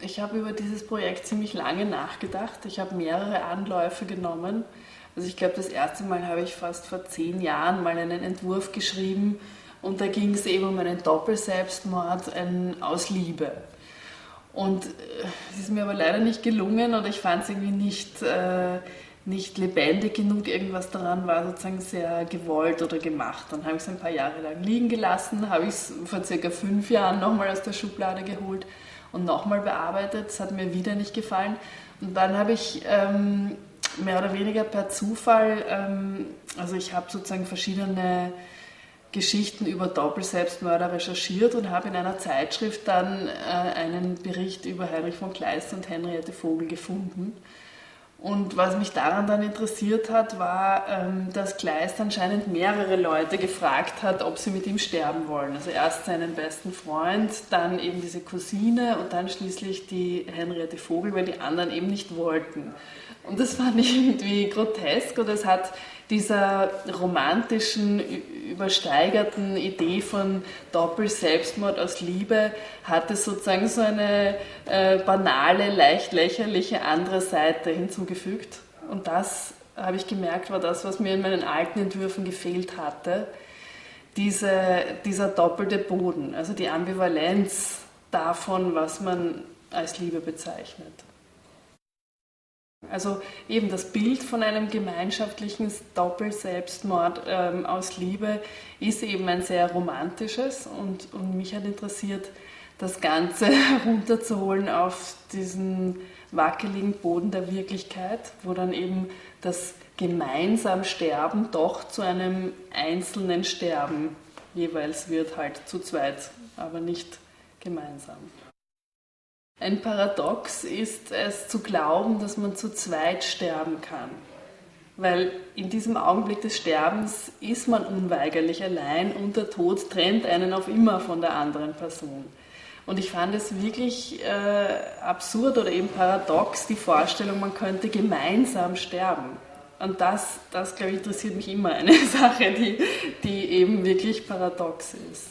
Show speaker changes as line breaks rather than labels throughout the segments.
Ich habe über dieses Projekt ziemlich lange nachgedacht. Ich habe mehrere Anläufe genommen. Also ich glaube, das erste Mal habe ich fast vor 10 Jahren mal einen Entwurf geschrieben und da ging es eben um einen Doppelselbstmord aus Liebe. Und es ist mir aber leider nicht gelungen oder ich fand es irgendwie nicht lebendig genug. Irgendwas daran war sozusagen sehr gewollt oder gemacht. Dann habe ich es ein paar Jahre lang liegen gelassen, habe ich es vor circa 5 Jahren nochmal aus der Schublade geholt und nochmal bearbeitet. Das hat mir wieder nicht gefallen. Und dann habe ich mehr oder weniger per Zufall, also ich habe sozusagen verschiedene Geschichten über Doppelselbstmörder recherchiert und habe in einer Zeitschrift dann einen Bericht über Heinrich von Kleist und Henriette Vogel gefunden. Und was mich daran dann interessiert hat, war, dass Kleist anscheinend mehrere Leute gefragt hat, ob sie mit ihm sterben wollen. Also erst seinen besten Freund, dann eben diese Cousine und dann schließlich die Henriette Vogel, weil die anderen eben nicht wollten. Und das fand ich irgendwie grotesk und es hat dieser romantischen, übersteigerten Idee von Doppelselbstmord aus Liebe hat es sozusagen so eine banale, leicht lächerliche andere Seite hinzugefügt. Und das, habe ich gemerkt, war das, was mir in meinen alten Entwürfen gefehlt hatte. Dieser doppelte Boden, also die Ambivalenz davon, was man als Liebe bezeichnet. Also eben das Bild von einem gemeinschaftlichen Doppelselbstmord aus Liebe ist eben ein sehr romantisches und mich hat interessiert, das Ganze herunterzuholen auf diesen wackeligen Boden der Wirklichkeit, wo dann eben das gemeinsam Sterben doch zu einem einzelnen Sterben jeweils wird, halt zu zweit, aber nicht gemeinsam. Ein Paradox ist es zu glauben, dass man zu zweit sterben kann. Weil in diesem Augenblick des Sterbens ist man unweigerlich allein und der Tod trennt einen auf immer von der anderen Person. Und ich fand es wirklich absurd oder eben paradox, die Vorstellung, man könnte gemeinsam sterben. Und das glaube ich, interessiert mich immer, eine Sache, die eben wirklich paradox ist.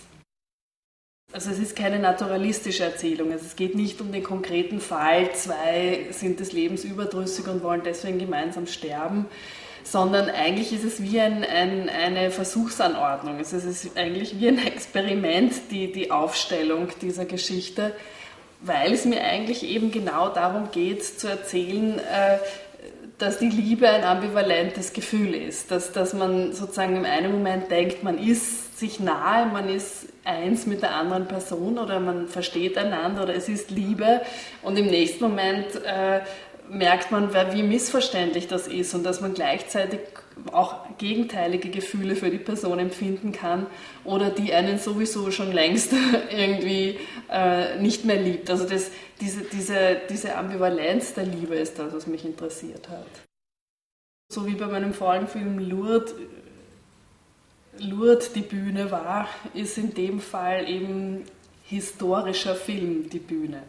Also es ist keine naturalistische Erzählung, also es geht nicht um den konkreten Fall, zwei sind des Lebens überdrüssig und wollen deswegen gemeinsam sterben, sondern eigentlich ist es wie eine Versuchsanordnung, also es ist eigentlich wie ein Experiment, die Aufstellung dieser Geschichte, weil es mir eigentlich eben genau darum geht, zu erzählen, dass die Liebe ein ambivalentes Gefühl ist, dass man sozusagen im einen Moment denkt, man ist sich nahe, man ist eins mit der anderen Person oder man versteht einander oder es ist Liebe und im nächsten Moment merkt man, wie missverständlich das ist und dass man gleichzeitig auch gegenteilige Gefühle für die Person empfinden kann oder die einen sowieso schon längst irgendwie nicht mehr liebt. Also diese Ambivalenz der Liebe ist das, was mich interessiert hat. So wie bei meinem vorigen Film Lourdes die Bühne war, ist in dem Fall eben historischer Film die Bühne.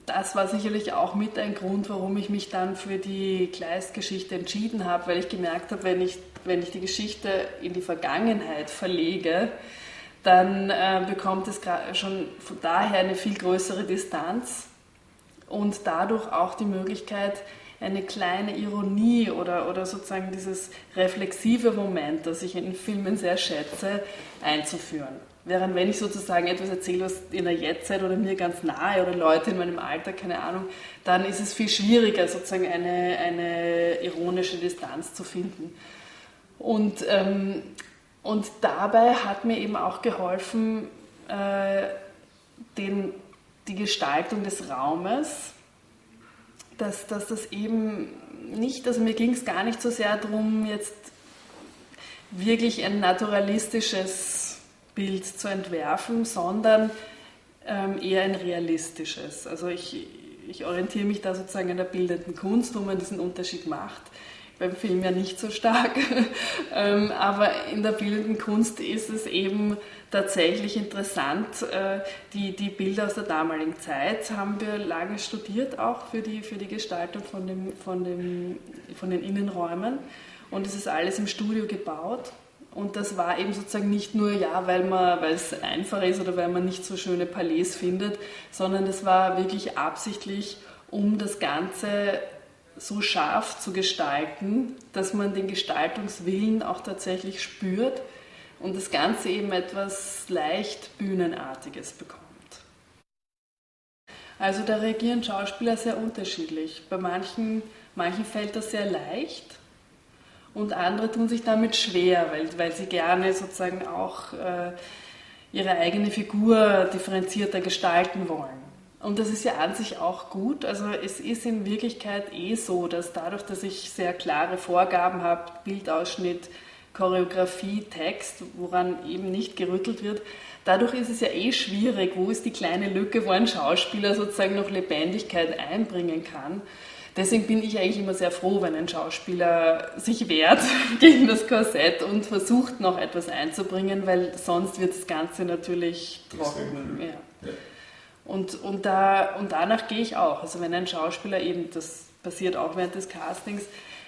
Das war sicherlich auch mit ein Grund, warum ich mich dann für die Kleist-Geschichte entschieden habe, weil ich gemerkt habe, wenn ich die Geschichte in die Vergangenheit verlege, dann bekommt es schon von daher eine viel größere Distanz und dadurch auch die Möglichkeit, eine kleine Ironie oder sozusagen dieses reflexive Moment, das ich in Filmen sehr schätze, einzuführen. Während wenn ich sozusagen etwas erzähle, was in der Jetztzeit oder mir ganz nahe oder Leute in meinem Alter, keine Ahnung, dann ist es viel schwieriger, sozusagen eine ironische Distanz zu finden. Und dabei hat mir eben auch geholfen, die Gestaltung des Raumes, dass das eben nicht, also mir ging es gar nicht so sehr darum, jetzt wirklich ein naturalistisches Bild zu entwerfen, sondern eher ein realistisches. Also ich orientiere mich da sozusagen an der bildenden Kunst, wo man diesen Unterschied macht. Beim Film ja nicht so stark, aber in der bildenden Kunst ist es eben tatsächlich interessant. Die Bilder aus der damaligen Zeit haben wir lange studiert, auch für die Gestaltung von den Innenräumen. Und es ist alles im Studio gebaut. Und das war eben sozusagen nicht nur, ja, weil es einfach ist oder weil man nicht so schöne Palais findet, sondern das war wirklich absichtlich, um das Ganze so scharf zu gestalten, dass man den Gestaltungswillen auch tatsächlich spürt und das Ganze eben etwas leicht Bühnenartiges bekommt. Also da reagieren Schauspieler sehr unterschiedlich. Bei manchen fällt das sehr leicht und andere tun sich damit schwer, weil sie gerne sozusagen auch ihre eigene Figur differenzierter gestalten wollen. Und das ist ja an sich auch gut. Also es ist in Wirklichkeit so, dass dadurch, dass ich sehr klare Vorgaben habe, Bildausschnitt, Choreografie, Text, woran eben nicht gerüttelt wird, dadurch ist es ja schwierig, wo ist die kleine Lücke, wo ein Schauspieler sozusagen noch Lebendigkeit einbringen kann. Deswegen bin ich eigentlich immer sehr froh, wenn ein Schauspieler sich wehrt gegen das Korsett und versucht noch etwas einzubringen, weil sonst wird das Ganze natürlich trocken. Ja. Und danach gehe ich auch. Also wenn ein Schauspieler eben, das passiert auch während des Castings,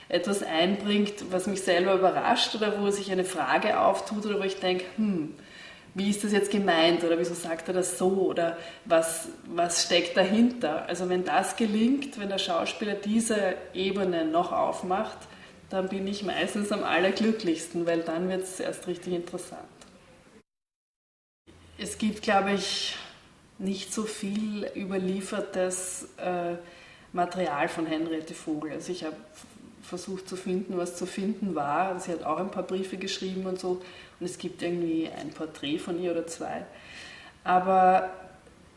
etwas einbringt, was mich selber überrascht oder wo sich eine Frage auftut oder wo ich denke, wie ist das jetzt gemeint oder wieso sagt er das so oder was steckt dahinter? Also wenn das gelingt, wenn der Schauspieler diese Ebene noch aufmacht, dann bin ich meistens am allerglücklichsten, weil dann wird es erst richtig interessant. Es gibt, glaube ich, nicht so viel überliefertes Material von Henriette Vogel. Also ich habe versucht zu finden, was zu finden war. Sie hat auch ein paar Briefe geschrieben und so. Und es gibt irgendwie ein Porträt von ihr oder zwei. Aber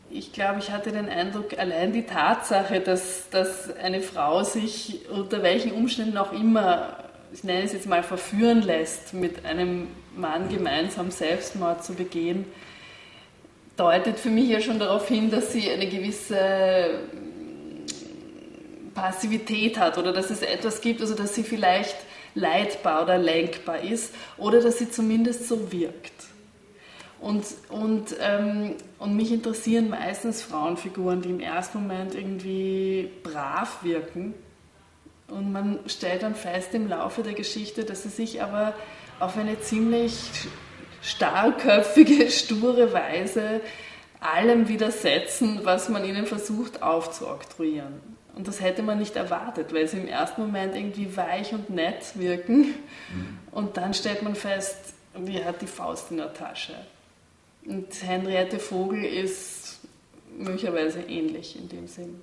ich glaube, ich hatte den Eindruck, allein die Tatsache, dass eine Frau sich unter welchen Umständen auch immer, ich nenne es jetzt mal, verführen lässt, mit einem Mann gemeinsam Selbstmord zu begehen, deutet für mich ja schon darauf hin, dass sie eine gewisse Passivität hat oder dass es etwas gibt, also dass sie vielleicht leitbar oder lenkbar ist oder dass sie zumindest so wirkt. Und mich interessieren meistens Frauenfiguren, die im ersten Moment irgendwie brav wirken und man stellt dann fest im Laufe der Geschichte, dass sie sich aber auf eine ziemlich starrköpfige, sture Weise allem widersetzen, was man ihnen versucht aufzuoktroyieren. Und das hätte man nicht erwartet, weil sie im ersten Moment irgendwie weich und nett wirken. Und dann stellt man fest, die hat die Faust in der Tasche. Und Henriette Vogel ist möglicherweise ähnlich in dem Sinn.